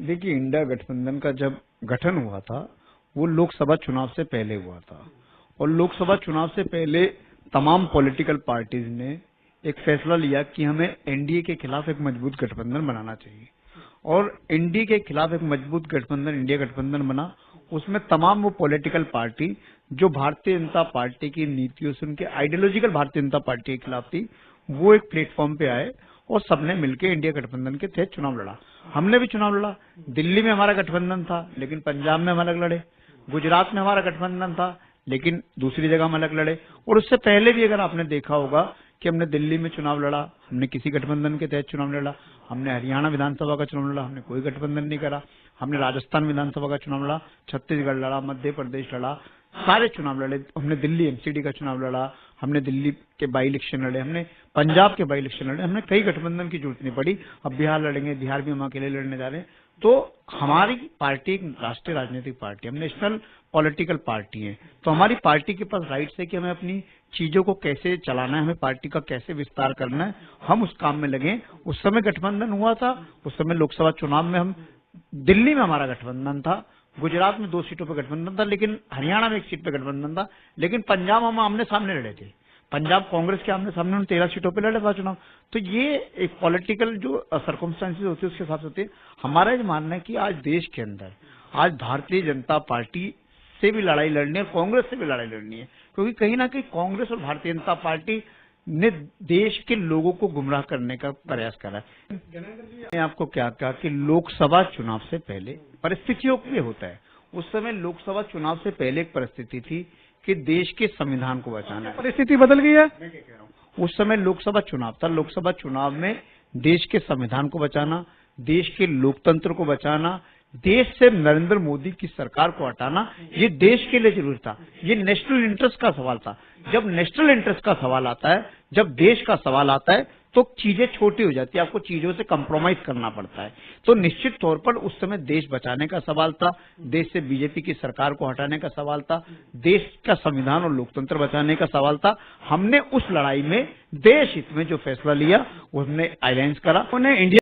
देखिए, इंडिया गठबंधन का जब गठन हुआ था वो लोकसभा चुनाव से पहले हुआ था और लोकसभा चुनाव से पहले तमाम पॉलिटिकल पार्टीज ने एक फैसला लिया कि हमें एनडीए के खिलाफ एक मजबूत गठबंधन बनाना चाहिए और एनडीए के खिलाफ एक मजबूत गठबंधन इंडिया गठबंधन बना। उसमें तमाम वो पॉलिटिकल पार्टी जो भारतीय जनता पार्टी की नीतियों से, उनके आइडियोलॉजिकल भारतीय जनता पार्टी के खिलाफ थी, वो एक प्लेटफॉर्म पे आए और सबने मिलकर इंडिया गठबंधन के तहत चुनाव लड़ा। हमने भी चुनाव लड़ा। दिल्ली में हमारा गठबंधन था लेकिन पंजाब में हम अलग लड़े, गुजरात में हमारा गठबंधन था लेकिन दूसरी जगह हम अलग लड़े। और उससे पहले भी अगर आपने देखा होगा कि हमने दिल्ली में चुनाव लड़ा, हमने किसी गठबंधन के तहत चुनाव लड़ा, हमने हरियाणा विधानसभा का चुनाव लड़ा, हमने कोई गठबंधन नहीं करा, हमने राजस्थान विधानसभा का चुनाव लड़ा, छत्तीसगढ़ लड़ा, मध्य प्रदेश लड़ा, सारे चुनाव लड़े। हमने दिल्ली एमसीडी का चुनाव लड़ा, हमने दिल्ली के बाई इलेक्शन लड़े, हमने पंजाब के बाई इलेक्शन लड़े, हमने कई गठबंधन की जरूरत नहीं पड़ी। अब बिहार लड़ेंगे, बिहार भी हम अकेले लड़ने जा रहे हैं। तो हमारी पार्टी एक राष्ट्रीय राजनीतिक पार्टी है, हम नेशनल पॉलिटिकल पार्टी है, तो हमारी पार्टी के पास राइट्स है कि हमें अपनी चीजों को कैसे चलाना है, हमें पार्टी का कैसे विस्तार करना है, हम उस काम में लगे। उस समय गठबंधन हुआ था, उस समय लोकसभा चुनाव में हम, दिल्ली में हमारा गठबंधन था, गुजरात में 2 सीटों पर गठबंधन था, लेकिन हरियाणा में 1 सीट पे गठबंधन था, लेकिन पंजाब हम आमने सामने लड़े थे। पंजाब कांग्रेस के आमने सामने 13 सीटों पे लड़ा था चुनाव। तो ये एक पॉलिटिकल जो सर्कमस्टेंसेस होती है उसके हिसाब से होती है। हमारा ये मानना है कि आज देश के अंदर आज भारतीय जनता पार्टी से भी लड़ाई लड़नी है, कांग्रेस से भी लड़ाई लड़नी है, क्योंकि कहीं ना कहीं कांग्रेस और भारतीय जनता पार्टी ने देश के लोगों को गुमराह करने का प्रयास करा है। मैंने आपको क्या कहा कि लोकसभा चुनाव से पहले परिस्थितियों के लिए होता है। उस समय लोकसभा चुनाव से पहले एक परिस्थिति थी कि देश के संविधान को बचाना है। परिस्थिति बदल गई है। मैं क्या कह रहा हूँ, उस समय लोकसभा चुनाव था, लोकसभा चुनाव में देश के संविधान को बचाना, देश के लोकतंत्र को बचाना, देश से नरेंद्र मोदी की सरकार को हटाना, ये देश के लिए जरूरी था। ये नेशनल इंटरेस्ट का सवाल था। जब नेशनल इंटरेस्ट का सवाल आता है, जब देश का सवाल आता है, तो चीजें छोटी हो जाती है, आपको चीजों से कंप्रोमाइज करना पड़ता है। तो निश्चित तौर पर उस समय देश बचाने का सवाल था, देश से बीजेपी की सरकार को हटाने का सवाल था, देश का संविधान और लोकतंत्र बचाने का सवाल था। हमने उस लड़ाई में देश हित में जो फैसला लिया, उसने अलायंस करा, उन्हें इंडिया